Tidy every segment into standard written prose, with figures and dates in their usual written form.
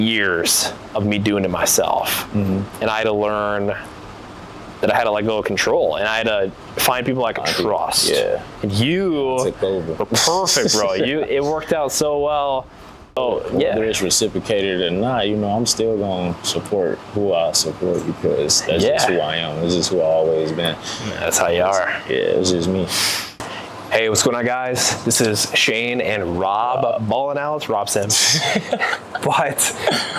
years of me doing it myself. And I had to learn that I had to let go of control, and I had to find people I could trust. Yeah. And you took over. were perfect, bro. It worked out so well. Oh, yeah. Whether it's reciprocated or not, you know, I'm still going to support who I support because that's just who I am. This is who I've always been. That's how you are. Yeah, it's just me. Hey, what's going on, guys? This is Shane and Rob balling out. It's Rob Sims. But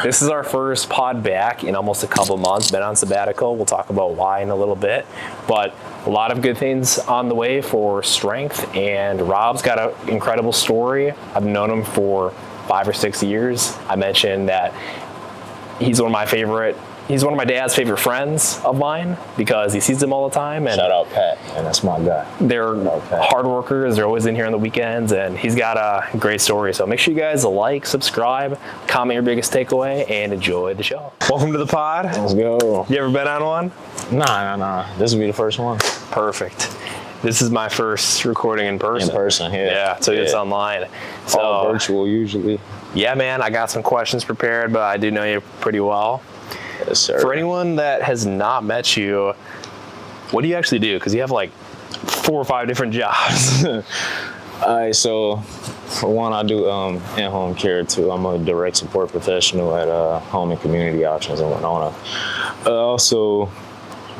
this is our first pod back in almost a couple months. Been on sabbatical. We'll talk about why in a little bit. But a lot of good things on the way for strength. And Rob's got an incredible story. I've known him for 5 or 6 years. I mentioned that he's one of my dad's favorite friends of mine because he sees them all the time. And shout out Pat, and that's my guy. They're hard workers. They're always in here on the weekends, and he's got a great story. So make sure you guys like, subscribe, comment your biggest takeaway, and enjoy the show. Welcome to the pod. Let's go. You ever been on one? Nah. This will be the first one. Perfect. This is my first recording in person. In person, yeah. Yeah, so it's online. So all virtual usually. Yeah, man, I got some questions prepared, but I do know you pretty well. Yes, sir. For anyone that has not met you, what do you actually do? Because you have like 4 or 5 different jobs. All right, so for one, I do in-home care too. I'm a direct support professional at Home and Community Options in Winona. I also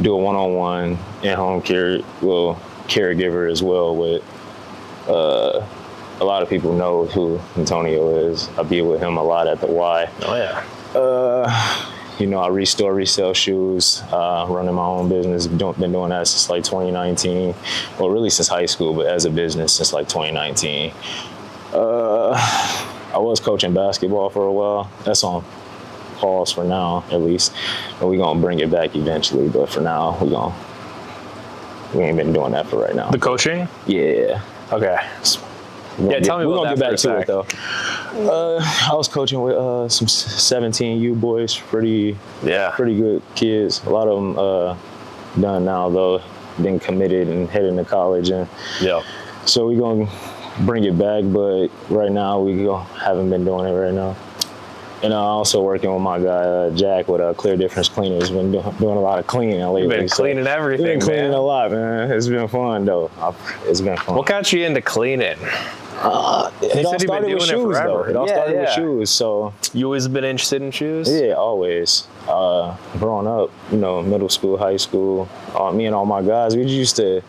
do a one-on-one in-home care, caregiver as well with a lot of people know who Antonio is. I be with him a lot at the Y. Oh yeah. You know, I resell shoes, running my own business. Been doing that since like 2019. Well, really since high school, but as a business since like 2019. I was coaching basketball for a while. That's on pause for now, at least. And we're gonna bring it back eventually, but for now, we ain't been doing that for right now. The coaching? Yeah. Okay. Tell me about that. We're gonna get back to it though. I was coaching with some 17U boys, pretty good kids. A lot of them done now though, been committed and heading to college, and so we're gonna bring it back. But right now haven't been doing it right now. And I'm also working with my guy Jack with Clear Difference Cleaners. Been doing a lot of cleaning lately. You've been cleaning everything, man. Been cleaning man. A lot, man. It's been fun though. It's been fun. What got you into cleaning? It all started with shoes, though. It all started with shoes. So you always been interested in shoes? Yeah, always. Growing up, you know, middle school, high school, me and all my guys, we used to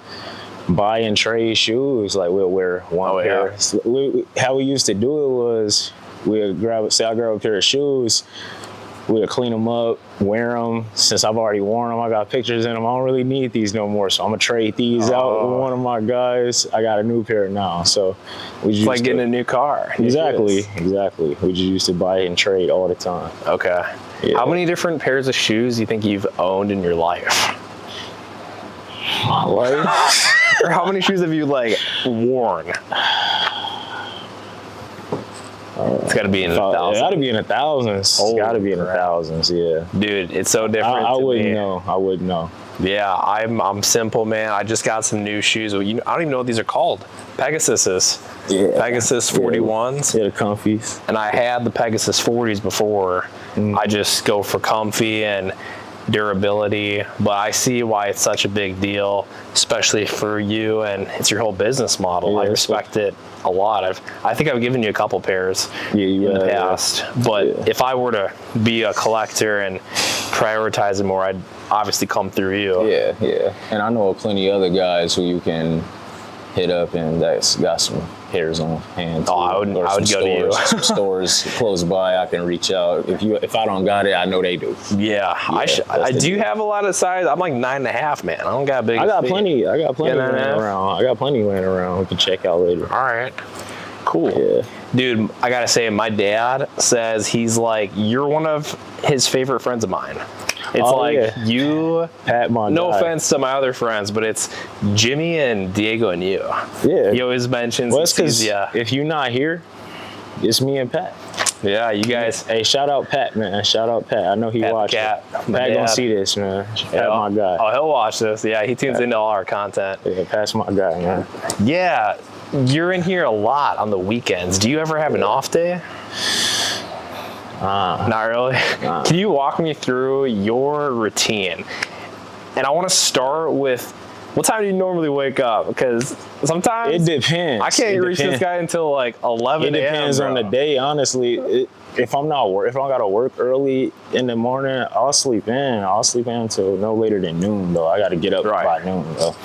buy and trade shoes. Like we'll wear one pair. Yeah. So how we used to do it was I'll grab a pair of shoes, we'll clean them up, wear them. Since I've already worn them, I got pictures in them. I don't really need these no more, so I'm gonna trade these out with one of my guys. I got a new pair now, so we just like getting a new car. Exactly. We just used to buy and trade all the time. Okay. Yeah. How many different pairs of shoes do you think you've owned in your life? My life? Or how many shoes have you like worn? It's got to be in the thousands. It's got to be in the thousands. It's got to be in the thousands, yeah. Dude, it's so different. I wouldn't know. I wouldn't know. Yeah, I'm simple, man. I just got some new shoes. I don't even know what these are called. Pegasuses. Yeah. Pegasus 41s. Yeah, the comfies. And I had the Pegasus 40s before. I just go for comfy and durability, but I see why it's such a big deal, especially for you, and it's your whole business model. I respect it a lot. I think I've given you a couple pairs in the past, but if I were to be a collector and prioritize it more, I'd obviously come through you. Yeah. And I know plenty of other guys who you can hit up and that's got some hairs on hand. Oh, I would go to you. Some stores close by, I can reach out. If I don't got it, I know they do. Yeah, I do have a lot of size. I'm like 9.5, man. I don't got big. I got plenty laying around. I got plenty laying around. We can check out later. All right, cool. Yeah. Dude, I gotta say, my dad says he's like, you're one of his favorite friends of mine. It's you, Pat, no offense to my other friends, but it's Jimmy and Diego and you. Yeah. He always mentions. Well, it's because if you're not here, it's me and Pat. Yeah, you guys. Hey, shout out Pat, man. Shout out Pat. I know he watched. Pat gonna see this, man. Pat, my guy. Oh, he'll watch this. Yeah, he tunes into all our content. Yeah, Pat's my guy, man. Yeah, you're in here a lot on the weekends. Do you ever have an off day? Not really? Can you walk me through your routine? And I want to start with, what time do you normally wake up? Because sometimes it depends. I can't reach this guy until like 11 a.m. It depends on the day, honestly. If I'm if I gotta work early in the morning, I'll sleep in. I'll sleep in until no later than noon, though. I gotta get up by noon, though.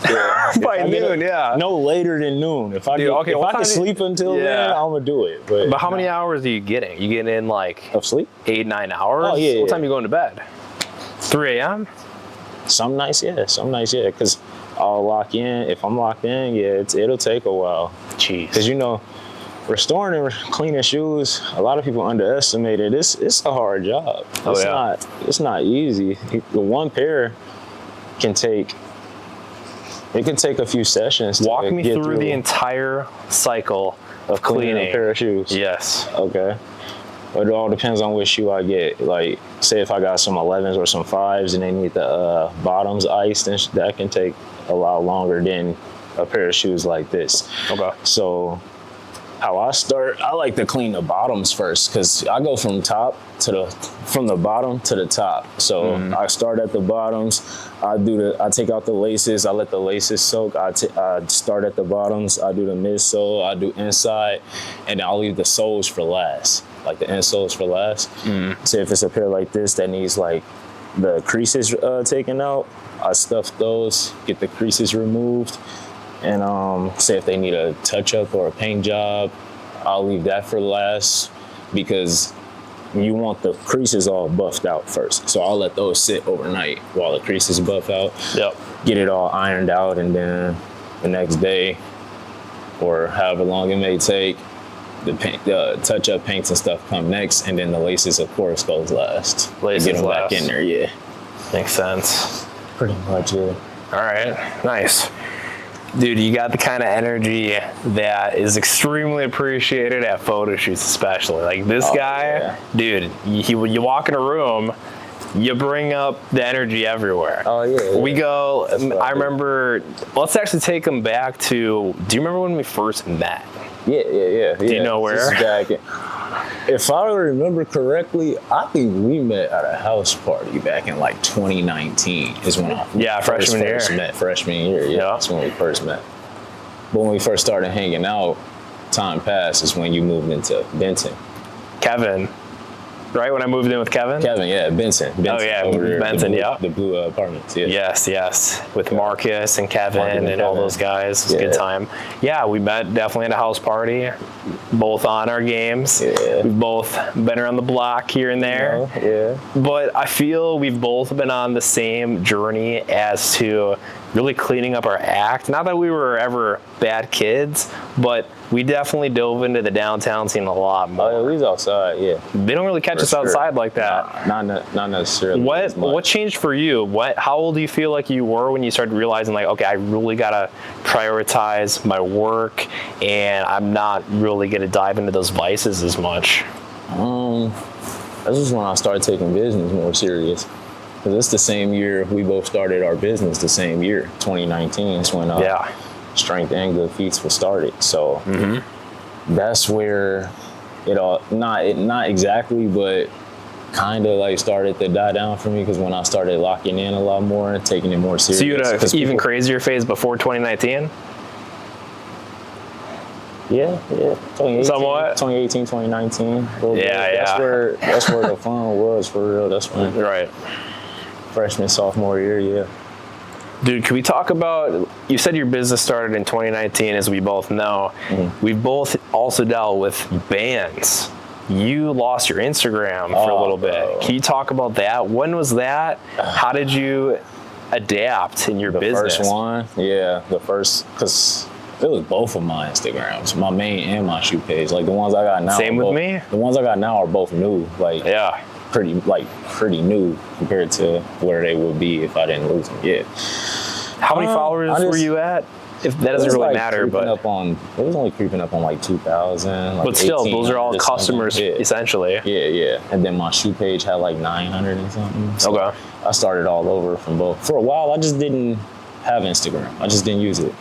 Yeah. By noon, yeah. No later than noon. If I can sleep until then, I'm gonna do it. But how many hours are you getting? You getting in like of sleep? 8-9 hours? Oh yeah. What time are you going to bed? 3 a.m. Some nights, yeah. Because I'll lock in. If I'm locked in, it'll take a while. Jeez. Because restoring and cleaning shoes, a lot of people underestimate it. It's a hard job. It's not easy. The one pair can take a few sessions. Walk me through the entire cycle of cleaning a pair of shoes. Yes. Okay. But it all depends on which shoe I get. Like, say if I got some 11s or some 5s and they need the bottoms iced, and that can take a lot longer than a pair of shoes like this. Okay. So how I start, I like to clean the bottoms first, because I go from the bottom to the top. So I start at the bottoms. I take out the laces. I let the laces soak. I start at the bottoms. I do the midsole. I do inside, and then I'll leave the soles for last, like the insoles for last. So if it's a pair like this that needs like the creases taken out, I stuff those, get the creases removed. And say if they need a touch-up or a paint job, I'll leave that for last, because you want the creases all buffed out first. So I'll let those sit overnight while the creases buff out. Yep. Get it all ironed out, and then the next day, or however long it may take, the touch-up paints and stuff come next, and then the laces, of course, goes last. Laces get them last. back in there, yeah. Makes sense. Pretty much, yeah. All right, nice. Dude, you got the kind of energy that is extremely appreciated at photo shoots, especially. Like this guy, dude, you walk in a room, you bring up the energy everywhere. Oh, yeah. We go, I remember, let's actually take them back to, do you remember when we first met? Yeah. Do you know where? If I remember correctly, I think we met at a house party back in like 2019 is when I first met. Freshman year, yeah. That's when we first met. But when we first started hanging out, time passed is when you moved into Benton. Kevin. Right, when I moved in with Kevin? Benson. Oh yeah, Benson, The blue apartments, yeah. Yes. With Marcus and Kevin and all those guys. It was a good time. Yeah, we met definitely at a house party, both on our games. Yeah. We've both been around the block here and there. Yeah. But I feel we've both been on the same journey as to really cleaning up our act. Not that we were ever bad kids, but we definitely dove into the downtown scene a lot more. Oh, yeah, we was outside, yeah. They don't really catch us outside like that. Not necessarily. What changed for you? How old do you feel like you were when you started realizing, like, okay, I really gotta prioritize my work, and I'm not really gonna dive into those vices as much? That's just when I started taking business more serious. Because it's the same year we both started our business. The same year, 2019, is when Strength and Good Feats was started. So that's where it all not exactly, but kind of like started to die down for me, because when I started locking in a lot more and taking it more serious. So you had an even crazier phase before 2019? Yeah. 2018, somewhat. 2018, 2019. Yeah. That's where the fun was, for real. That's when. Right. Freshman, sophomore year, yeah. Dude, can we talk about, you said your business started in 2019, as we both know. We've both also dealt with bands. You lost your Instagram for a little bit. Can you talk about that? When was that? How did you adapt in your business? The first one, because it was both of my Instagrams, my main and my shoe page. Like the ones I got now. Same with me? The ones I got now are both new. Like, yeah. Pretty new compared to where they would be if I didn't lose them. Yeah. How many followers were you at? If that doesn't really matter, but it was only creeping up on like 2,000. Like, but still, those are all customers essentially. Yeah. And then my shoe page had like 900 and something. So okay. I started all over from both. For a while, I just didn't have Instagram. I just didn't use it.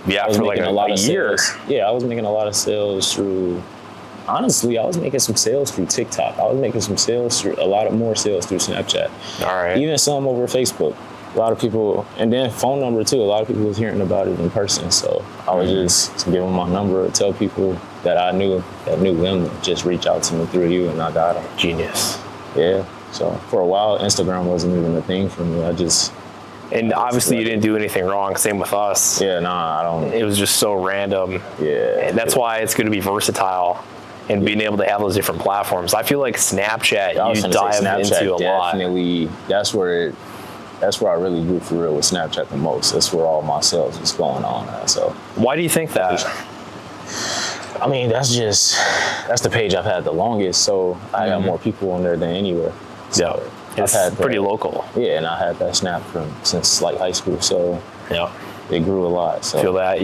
Yeah, for like a year. Yeah, I was making a lot of sales through honestly, I was making some sales through TikTok. I was making some sales through a lot more sales through Snapchat. All right. Even some over Facebook. A lot of people, and then phone number too. A lot of people was hearing about it in person. So I would just give them my number, tell people that I knew that knew them, just reach out to me through you, and I got them. Genius. Yeah. So for a while, Instagram wasn't even a thing for me. And obviously you didn't do anything wrong. Same with us. Yeah, nah, I don't. It was just so random. Yeah. And that's why it's going to be versatile and being able to have those different platforms. I feel like Snapchat, you dive into a lot. Definitely, that's where I really grew for real with Snapchat the most. That's where all my sales was going on at. So why do you think that? I mean, that's the page I've had the longest. So I got more people on there than anywhere. So yeah, it's pretty local. Yeah, and I had that Snap since like high school. So yeah, it grew a lot. So feel that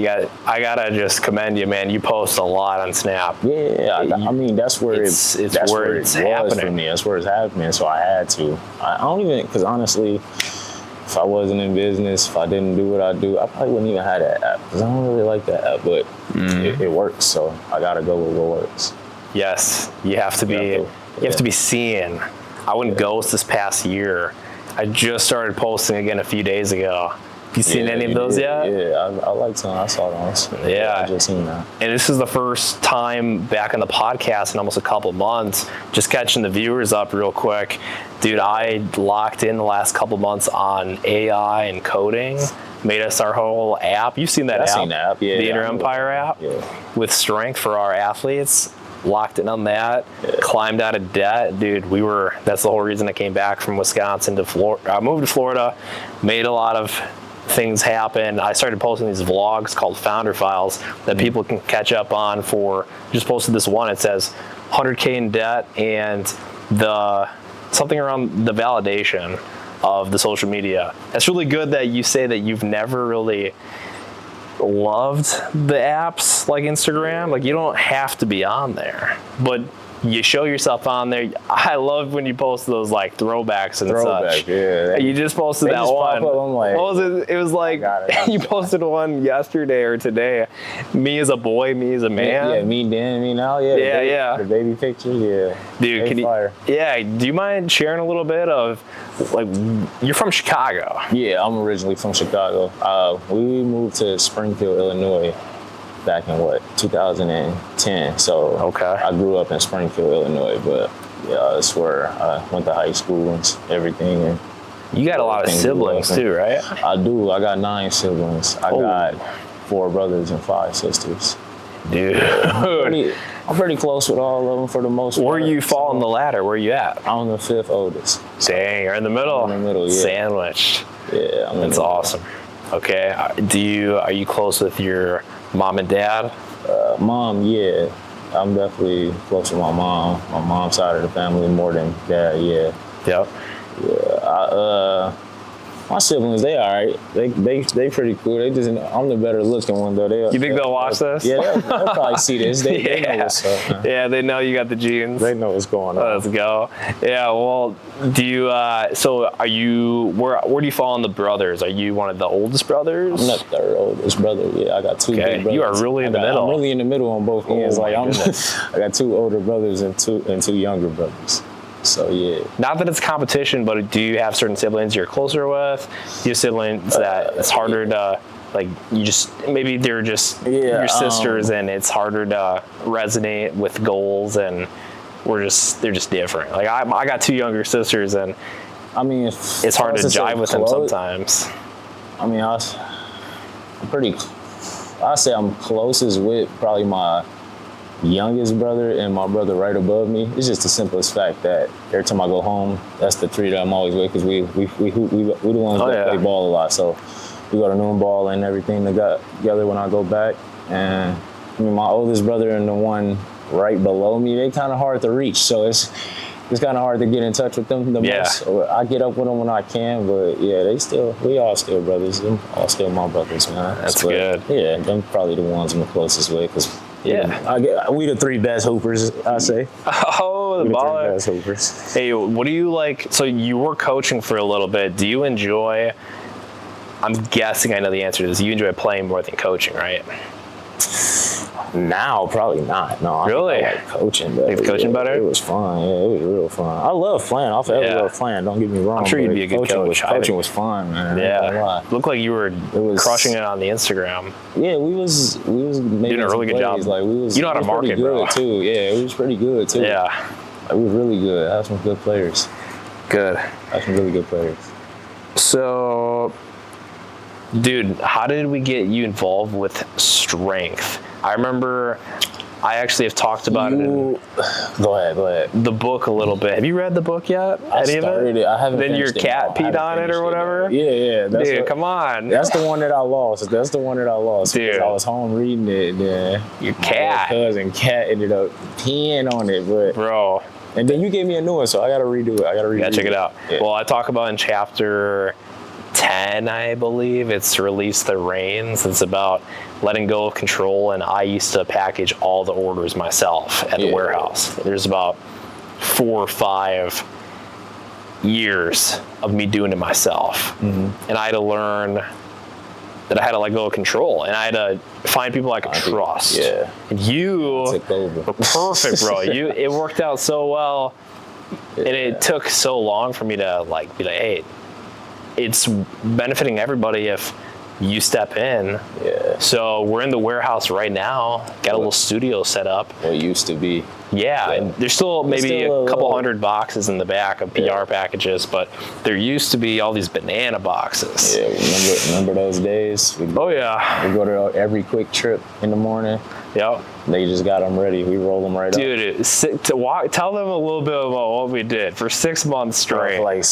I gotta just commend you, man. You post a lot on Snap. Yeah, I mean that's where it's where it's it was happening for me. That's where it's happening. So I had to. I don't even, because honestly, if I wasn't in business, if I didn't do what I do, I probably wouldn't even have that app, because I don't really like that app, but it works. So I gotta go with what works. Yes, you have to be. You have to be seeing. I went ghost this past year. I just started posting again a few days ago. Have you seen any of those yet? Yeah, I like some. I saw those. Yeah. I just seen that. And this is the first time back on the podcast in almost a couple months, just catching the viewers up real quick. Dude, I locked in the last couple months on AI and coding. Made us our whole app. You've seen that app? I've seen the app, yeah. The Inner Empire app? Yeah. With strength for our athletes. Locked in on that, climbed out of debt. Dude, that's the whole reason I came back from Wisconsin to Florida. I moved to Florida, made a lot of things happen. I started posting these vlogs called Founder Files that people can catch up on for, just posted this one. It says 100K in debt and something around the validation of the social media. It's really good that you say that you've never really loved the apps like Instagram. Like, you don't have to be on there, but you show yourself on there. I love when you post those like throwbacks and such. Yeah. You just posted that one. I'm like, what was it? It was like you posted one yesterday or today. Me as a boy, me as a man. Yeah, me then, me now. Yeah. Yeah. The baby picture. Yeah. Dude, can you? Yeah. Do you mind sharing a little bit of, like, you're from Chicago? Yeah, I'm originally from Chicago. We moved to Springfield, Illinois, back in 2010. So okay. I grew up in Springfield, Illinois, but yeah, that's where I went to high school and everything. And you got a lot of siblings too, right? I do. I got 9 siblings. I got 4 brothers and 5 sisters. Dude, I'm pretty close with all of them for the most part. Where you fall on the ladder? Where you at? I'm the 5th oldest. Dang, you're in the middle. I'm in the middle, yeah. Sandwiched. Yeah, that's awesome. Okay, are you close with your mom and dad? Mom, yeah. I'm definitely close with my mom. My mom's side of the family more than dad, yeah. Yep. Yeah. My siblings, they all right. They pretty cool. I'm the better looking one though. You think they'll watch this? Yeah, they'll probably see this. They know what's up, man. Yeah, they know you got the genes. They know what's going on. Let's go. Yeah, well, do you, so are you, where do you fall on the brothers? Are you one of the oldest brothers? I'm the 3rd oldest brother. Yeah, I got 2 big brothers. You are really in the middle. I'm really in the middle on both ends. I got 2 older brothers and two younger brothers. So yeah. Not that it's competition, but do you have certain siblings you're closer with? Do you have siblings that it's harder to, like, maybe they're just your sisters and it's harder to resonate with goals, and they're just different. Like I got 2 younger sisters, and I mean, it's hard to jive with them sometimes. I mean, I say I'm closest with probably my youngest brother and my brother right above me. It's just the simplest fact that every time I go home, that's the 3 that I'm always with, because we the ones that play ball a lot. So we go to noon ball and everything together when I go back. And I mean, my oldest brother and the one right below me, they kind of hard to reach. So it's kind of hard to get in touch with them the most. I get up with them when I can, but yeah, we all still brothers. Them all still my brothers, man. That's good. Yeah, them probably the ones I'm the closest with, because we the 3 best hoopers, I say. Oh, the baller. 3 best hoopers. Hey, what do you like? So you were coaching for a little bit. Do you enjoy, I'm guessing I know the answer to this, you enjoy playing more than coaching, right? Now, probably not. No, I Really? think I like coaching better. Think coaching better? It was fun. Yeah, it was real fun. I love playing. I forever love playing. Don't get me wrong. I'm sure you'd be a good coach. Coaching was fun, man. Yeah. Looked like you were crushing it on the Instagram. Yeah, we was making doing a really good job. Like we was, you know how to market, bro. Too. Yeah, it was pretty good too. Yeah, like, we were really good. I had some good players. Good. I had some really good players. So, dude, how did we get you involved with strength? I remember I actually have talked about it in Go ahead. the book a little bit. Have you read the book yet? I started it. I haven't Then your finished it. cat peed on it or whatever? Yeah. Dude, come on. That's the one that I lost. Dude. I was home reading it. And Your cat. My cousin cat ended up peeing on it, but Bro. and then you gave me a new one, so I gotta redo it. Yeah, check it out. Yeah. Well, I talk about in chapter 10, I believe, it's Release the Reins. It's about letting go of control, and I used to package all the orders myself at the warehouse. There's about 4 or 5 years of me doing it myself. And I had to learn that I had to let go of control, and I had to find people I could trust. Yeah. And you Took over. were perfect, bro. It worked out so well, and it took so long for me to be like, hey, it's benefiting everybody if you step in. Yeah. So we're in the warehouse right now. Got a little studio set up. What used to be. Yeah, and there's still maybe a couple hundred boxes in the back of PR packages, but there used to be all these banana boxes. Yeah, remember those days? Oh yeah. We go to every quick trip in the morning. Yep. They just got them ready. We roll them right up. Dude, tell them a little bit about what we did for 6 months straight. For like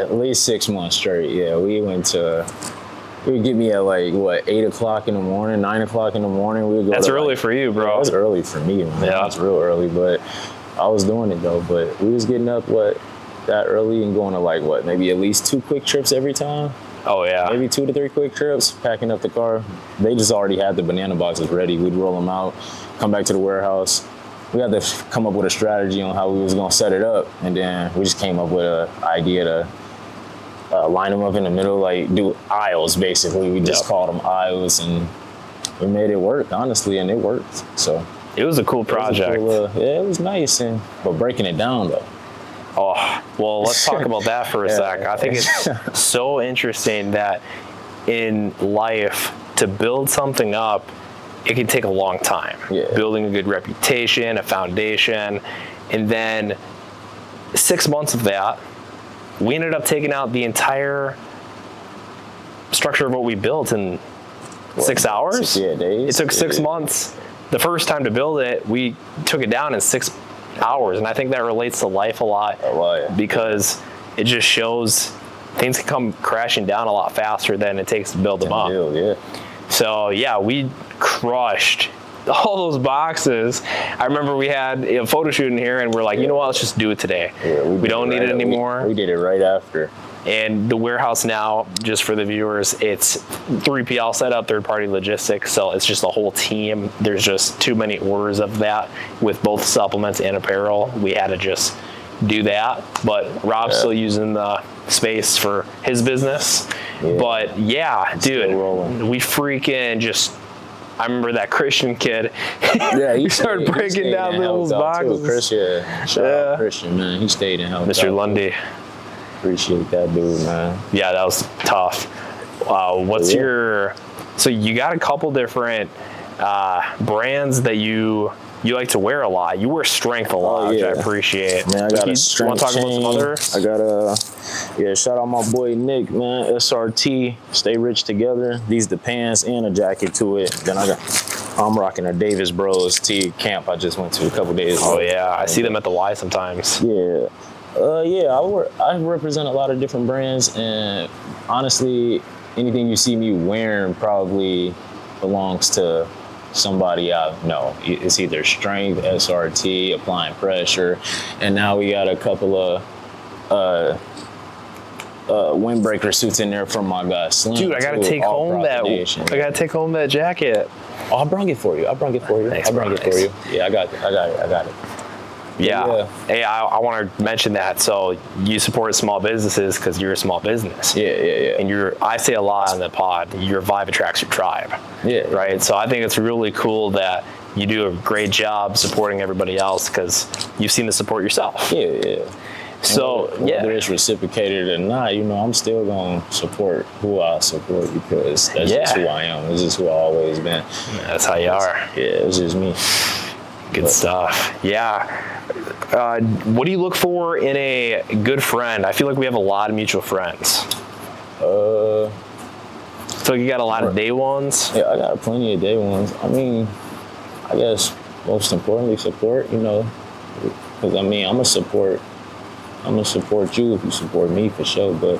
at least 6 months straight. Yeah, we went to. It would get me at 8 o'clock in the morning, 9 o'clock in the morning. We would go. That's early for you, bro. Yeah, that's early for me, man. Yeah. That's real early, but I was doing it though. But we was getting up that early and going to maybe at least 2 quick trips every time. Oh yeah. Maybe 2 to 3 quick trips, packing up the car. They just already had the banana boxes ready. We'd roll them out, come back to the warehouse. We had to come up with a strategy on how we was gonna set it up, and then we just came up with an idea to line them up in the middle, do aisles basically. We just called them aisles, and we made it work, honestly, and it worked. So it was a cool project. It was nice, but breaking it down though. Oh, well, let's talk about that for a sec. I think it's so interesting that in life, to build something up, it can take a long time. Yeah. Building a good reputation, a foundation, and then 6 months of that, we ended up taking out the entire structure of what we built in 6 hours. 6 days. It took 6 months. The first time to build it, we took it down in 6 hours, and I think that relates to life a lot because it just shows things can come crashing down a lot faster than it takes to build them up. So yeah, we crushed all those boxes. I remember we had a photo shoot in here, and we're like, you know what, let's just do it today. We don't need it anymore. We did it right after. And the warehouse now, just for the viewers, it's 3PL setup, third-party logistics, so it's just a whole team. There's just too many orders of that with both supplements and apparel. We had to just do that, but Rob's still using the space for his business. But yeah, dude, we freaking just, I remember that Christian kid. He started breaking down those boxes. Chris, shout out Christian, man. He stayed and helped Mr. out. Lundy. Appreciate that dude, man. Yeah, that was tough. What's your, so you got a couple different brands that you like to wear a lot. You wear Strength a lot, which I appreciate. Man, I got a Strength want to talk chain. about some other? I got shout out my boy Nick, man. SRT, Stay Rich Together. These the pants and a jacket to it. Then I'm rocking a Davis Bros tee camp I just went to a couple days ago. Oh yeah, I see them at the Y sometimes. Yeah. I represent a lot of different brands, and honestly, anything you see me wearing probably belongs to somebody I know. It's either Strength, SRT, Applying Pressure, and now we got a couple of windbreaker suits in there from my guy Slim. Dude, I gotta take home that jacket. Oh, I brought it for you. Thanks, Yeah, I got it. Yeah. Hey, I want to mention that. So you support small businesses because you're a small business. Yeah. And I say a lot on the pod, your vibe attracts your tribe. Yeah. Right. So I think it's really cool that you do a great job supporting everybody else because you've seen the support yourself. Yeah. So whether it's reciprocated or not, I'm still gonna support who I support because that's just who I am. This is who I always been. That's how you are. Yeah, it's just me. Good stuff. Yeah. What do you look for in a good friend? I feel like we have a lot of mutual friends. So you got a lot of day ones? Yeah, I got plenty of day ones. I mean, I guess most importantly, support, because I'm gonna support you if you support me for sure, but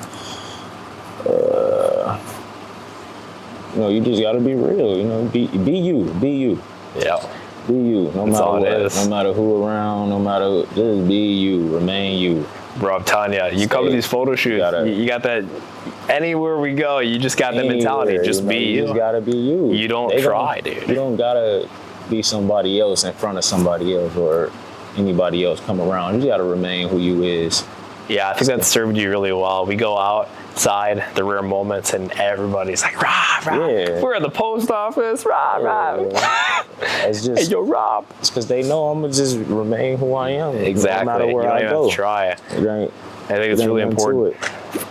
you just gotta be real, be you. Yeah. Be you, no matter what, no matter who around, just be you, remain you. Bro, I'm telling you, you come to these photo shoots, you got that, anywhere we go, you just got that mentality, just be you. You just gotta be you. You don't try, dude. You don't gotta be somebody else in front of somebody else or anybody else come around. You just gotta remain who you is. Yeah, I think that served you really well. We go outside, the rare moments, and everybody's like, Rob, we're at the post office, Rob. It's just, hey, yo, Rob. It's because they know I'm going to just remain who I am. Exactly. No matter where you don't I even go. Have to try. Right. I think it's really important.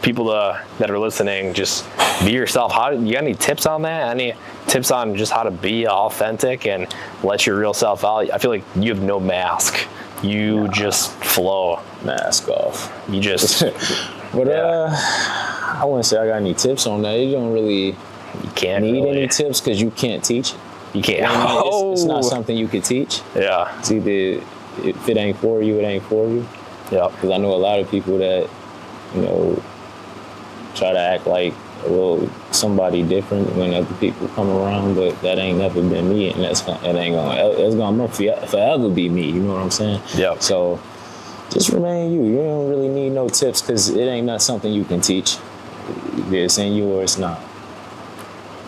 People that are listening, just be yourself. You got any tips on that? Any tips on just how to be authentic and let your real self out? I feel like you have no mask. You just flow. Mask off. You just. But I wouldn't say I got any tips on that. You don't really. You can't need any tips because you can't teach it. You can't. It's not something you could teach. Yeah. It's either if it ain't for you, it ain't for you. Yeah. Because I know a lot of people that, try to act like somebody different when other people come around, but that ain't never been me, and that's gonna forever be me. You know what I'm saying? Yeah. So just remain you. You don't really need no tips because it ain't not something you can teach. It's in you or it's not.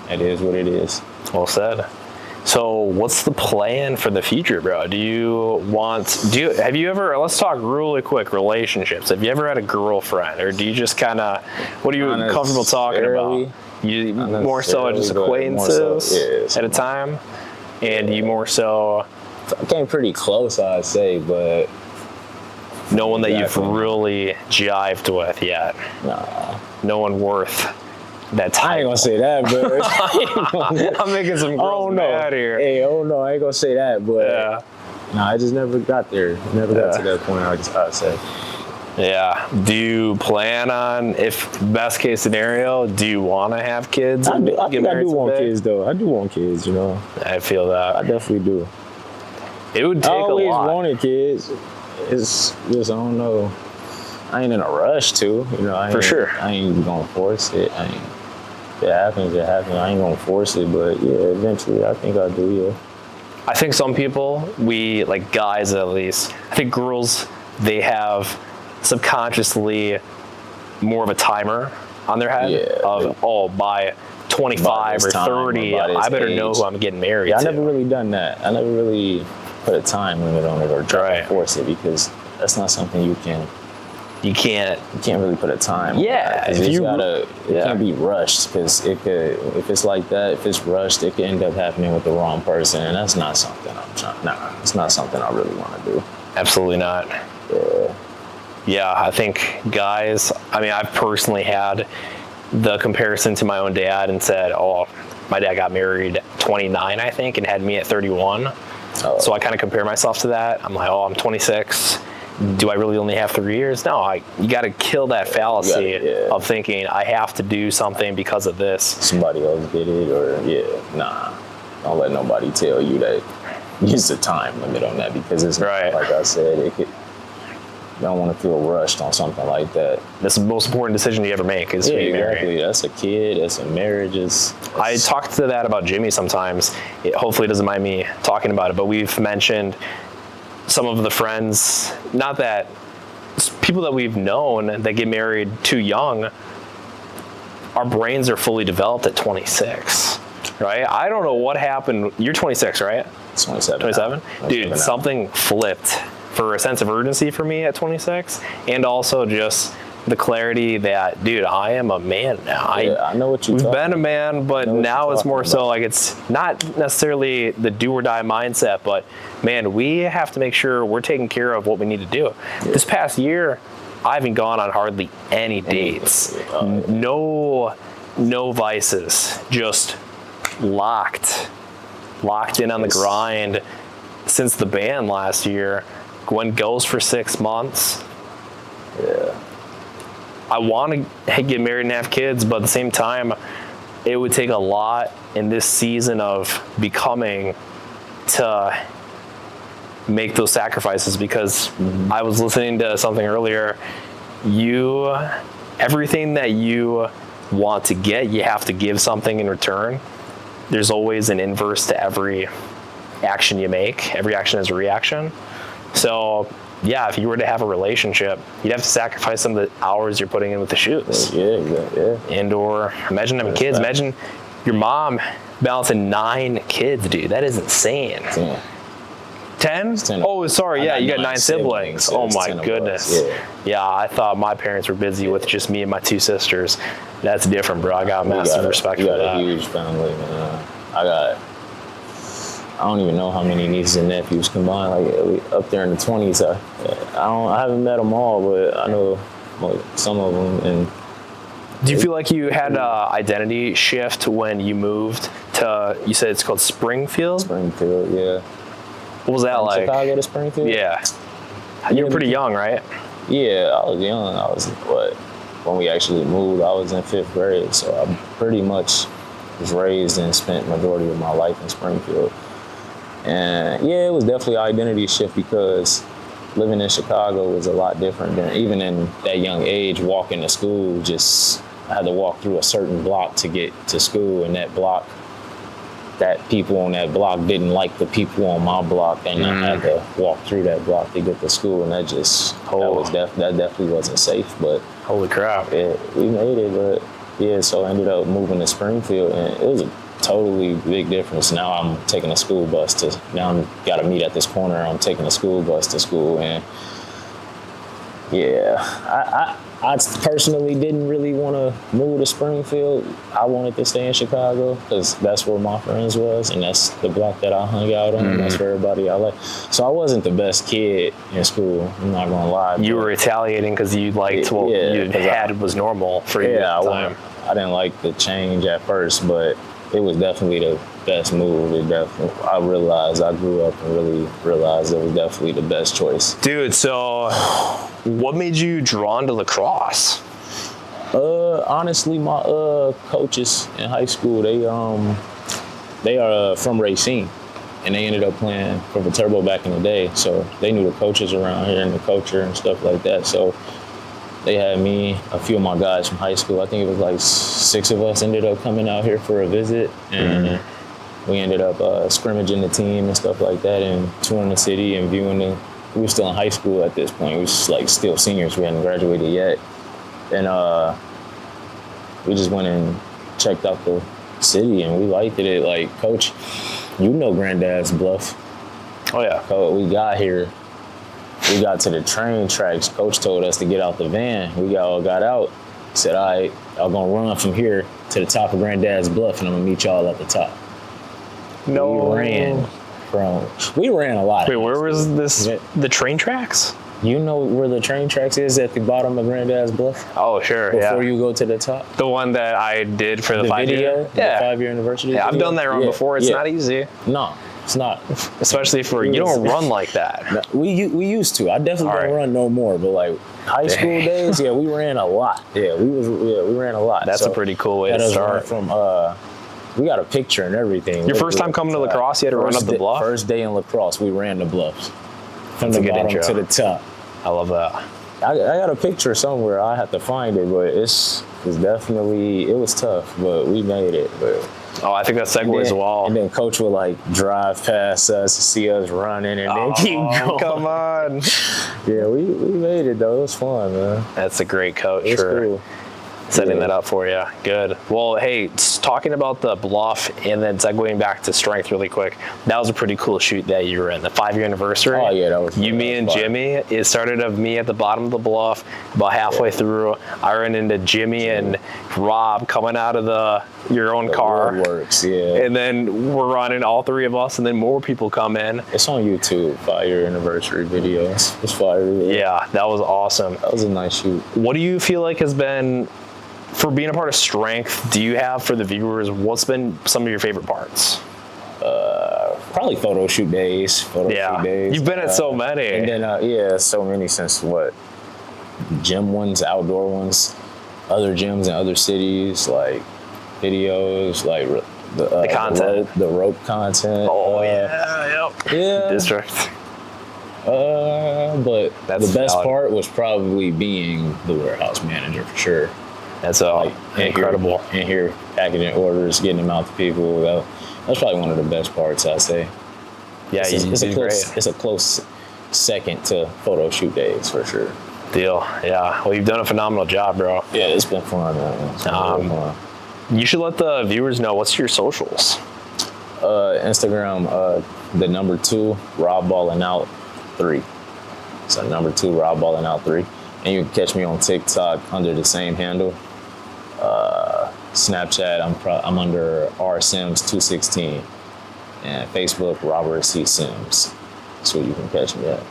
It is what it is. Well said. So what's the plan for the future, bro? Have you ever, let's talk really quick, relationships. Have you ever had a girlfriend, or do you just kind of, what are you comfortable talking about? You more so just acquaintances at a time? And you more so? I came pretty close, I'd say, but. No one that you've really jived with yet? Nah. No one worth that time. I ain't gonna say that, but I'm making some girls mad here. Hey, no, I ain't gonna say that, but I just never got there. Never got to that point. I'd say. Yeah. Do you plan on, if best case scenario, do you want to have kids? I do want kids, though. I do want kids. I feel that. I definitely do. It would take a lot. I always wanted kids. It's just I don't know. I ain't in a rush to. For sure. I ain't gonna force it. If it happens, it happens. I ain't gonna force it, but eventually I think I do, yeah. I think some people, like guys at least, I think girls, they have subconsciously more of a timer on their head by 25 or 30, I better know who I'm getting married to. I never really done that. I never really put a time limit on it or try to force it because that's not something you can't really put a time. Yeah, it can't be rushed because if it's like that, if it's rushed, it could end up happening with the wrong person, and that's not something it's not something I really want to do. Absolutely not. Yeah. Yeah, I think guys, I've personally had the comparison to my own dad and said, my dad got married at 29, I think, and had me at 31. So I kind of compare myself to that. I'm like, I'm 26. Do I really only have 3 years? No, you got to kill that fallacy of thinking I have to do something because of this. Somebody else did it, or don't let nobody tell you that use the time limit on that because it's like I said, you don't want to feel rushed on something like that. That's the most important decision you ever make is being married. That's a kid, that's a marriage. I talk to that about Jimmy sometimes. It hopefully doesn't mind me talking about it, but we've mentioned some of the friends, not that people that we've known that get married too young, our brains are fully developed at 26, right? I don't know what happened. You're 26, right? 27. 27? Dude, something flipped for a sense of urgency for me at 26, and also just the clarity that, dude, I am a man now. I know what you're We've talking been a man, but now it's more so like it's not necessarily the do or die mindset, but man, we have to make sure we're taking care of what we need to do. Yeah. This past year, I haven't gone on hardly any dates. No vices, just locked in on the grind since the band last year. Went ghost for 6 months. Yeah. I want to get married and have kids, but at the same time, it would take a lot in this season of becoming to make those sacrifices, because I was listening to something earlier. Everything that you want to get, you have to give something in return. There's always an inverse to every action you make. Every action is a reaction. So yeah, if you were to have a relationship, you'd have to sacrifice some of the hours you're putting in with the shoes. Yeah. And or imagine having kids. Imagine your mom balancing 9 kids, dude. That is insane. 10? Oh, sorry. Yeah, you got 9 siblings. Oh my goodness. Yeah, I thought my parents were busy with just me and my 2 sisters. That's different, bro. I got massive respect for that. We got a huge family, man. I don't even know how many nieces and nephews combined. Like up there in the 20s. I haven't met them all, but I know some of them. And do you feel like you had an identity shift when you moved to? You said it's called Springfield. Springfield, yeah. What was that like? Chicago to Springfield? Yeah. You were pretty young, right? Yeah, I was young. I was when we actually moved, I was in 5th grade. So I pretty much was raised and spent majority of my life in Springfield. And yeah, it was definitely an identity shift, because living in Chicago was a lot different than, even in that young age, walking to school, I had to walk through a certain block to get to school, and that people on that block didn't like the people on my block, and I had to walk through that block to get to school, and that definitely wasn't safe. But holy crap, yeah, we made it. But yeah, so I ended up moving to Springfield, and it was a totally big difference. Now I'm taking a school bus now I'm got to meet at this corner. I'm taking a school bus to school, and yeah, I personally didn't really want to move to Springfield. I wanted to stay in Chicago because that's where my friends was, and that's the block that I hung out on. And that's where everybody I like. So I wasn't the best kid in school. I'm not gonna lie. You were retaliating because you liked what you had was normal for you at the time. I didn't like the change at first, but it was definitely the best move. I grew up and really realized it was definitely the best choice. Dude, so what made you drawn to lacrosse? Honestly, my coaches in high school, they are from Racine, and they ended up playing for Viterbo back in the day. So they knew the coaches around here and the culture and stuff like that. So they had me, a few of my guys from high school. I think it was like 6 of us ended up coming out here for a visit, and we ended up scrimmaging the team and stuff like that, and touring the city and viewing we were still in high school at this point. We was like still seniors. We hadn't graduated yet. And we just went and checked out the city, and we liked it. Like, Coach, you know Granddad's Bluff. Oh, yeah. So we got here. We got to the train tracks. Coach told us to get out the van. We all got out. Said, all right, y'all gonna run from here to the top of Granddad's Bluff, and I'm gonna meet y'all at the top. No. We ran a lot. Wait, where was this? The train tracks? You know where the train tracks is, at the bottom of Granddad's Bluff? Oh, sure, Before you go to the top? The one that I did for the 5-year? The 5-year anniversary Yeah, video? I've done that run before. It's not easy. No, it's not. Especially you don't run like that. We used to. I definitely don't run no more, but like high school days, we ran a lot. We ran a lot. That's a pretty cool way to start. We got a picture and everything. Your first time coming to lacrosse, you had to run up the bluff? First day in lacrosse, we ran the bluffs. From That's the a good bottom intro. to the top. I love that. I got a picture somewhere. I have to find it, but it was tough, but we made it. But Oh, I think that segues well. And then Coach would like drive past us to see us running and then keep going. Come on. Yeah, we made it though. It was fun, man. That's a great coach. It's cool. setting that up for you. Good. Well, hey, talking about the bluff and then segueing back to strength really quick, that was a pretty cool shoot that you were in, the 5-year anniversary. Oh yeah, that was you, me, and Jimmy. It started of me at the bottom of the bluff. About halfway through, I ran into Jimmy and Rob coming out of your own car. Works, yeah. And then we're running, all three of us, and then more people come in. It's on YouTube, 5-year anniversary video. It's fire. Yeah, that was awesome. That was a nice shoot. What do you feel like has been, for being a part of strength, do you have for the viewers, what's been some of your favorite parts? Probably photo shoot days. Shoot days. You've been at so many. And then, so many since what? Gym ones, outdoor ones, other gyms in other cities, like videos, like the content. The rope content. Oh, yeah. District. But That's the best valid. part was probably being the warehouse manager for sure. That's incredible. And here packaging orders, getting them out to people. That's probably one of the best parts, I'd say. Yeah, it's a close second to photo shoot days for sure. Deal. Yeah. Well, you've done a phenomenal job, bro. Yeah, it's been fun, man. It's been really fun. You should let the viewers know, what's your socials? Instagram, the number 2 Rob Ballin' Out 3. So number 2 Rob Ballin' Out 3, and you can catch me on TikTok under the same handle. Snapchat, I'm under rsims216, and Facebook Robert C Sims. So you can catch me at.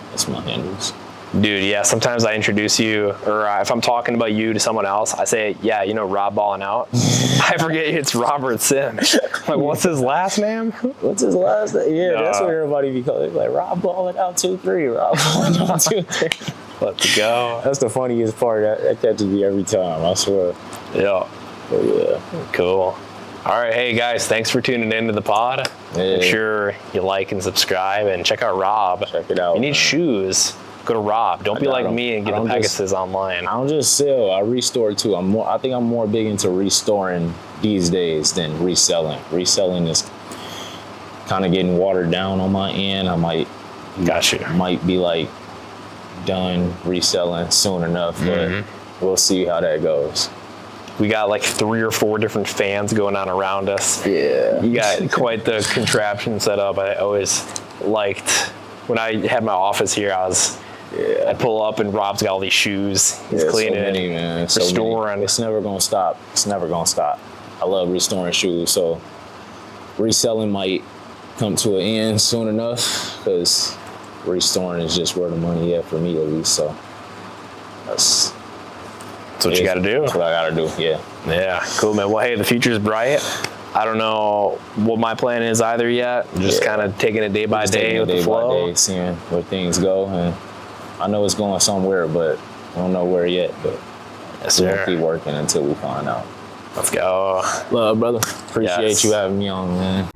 That's my handles. Dude, yeah, sometimes I introduce you, or if I'm talking about you to someone else, I say, yeah, you know, Rob Ballin' Out. I forget it's Robert Sims. Like, what's his last name? What's his last name? Yeah, that's what everybody be calling. Like, Rob Ballin' Out 2-3, Rob Ballin' Out 2-3. Let's go. That's the funniest part. That catches me every time, I swear. Yeah. But yeah. Cool. All right, hey guys, thanks for tuning in to the pod. Yeah. Make sure you like and subscribe and check out Rob. Check it out. You need man. Shoes. Go to Rob. Don't be like me and get the Pegasus online. I don't just sell. I restore too. I think I'm more big into restoring these days than reselling. Reselling is kind of getting watered down on my end. I might be like done reselling soon enough, but we'll see how that goes. We got like 3 or 4 different fans going on around us. Yeah. You got quite the contraption set up. I always liked, when I had my office here, I'd pull up and Rob's got all these shoes. He's cleaning it, restoring. It's never gonna stop. It's never gonna stop. I love restoring shoes, so reselling might come to an end soon enough, because restoring is just where the money is for me, at least. So that's what you got to do. That's what I got to do. Yeah. Yeah. Cool, man. Well, hey, the future's bright. I don't know what my plan is either yet. Just kind of taking it day by day with the flow. Day, seeing where things go, and I know it's going somewhere, but I don't know where yet. But we're gonna keep working until we find out. Let's go. Love, brother. Appreciate you having me on, man.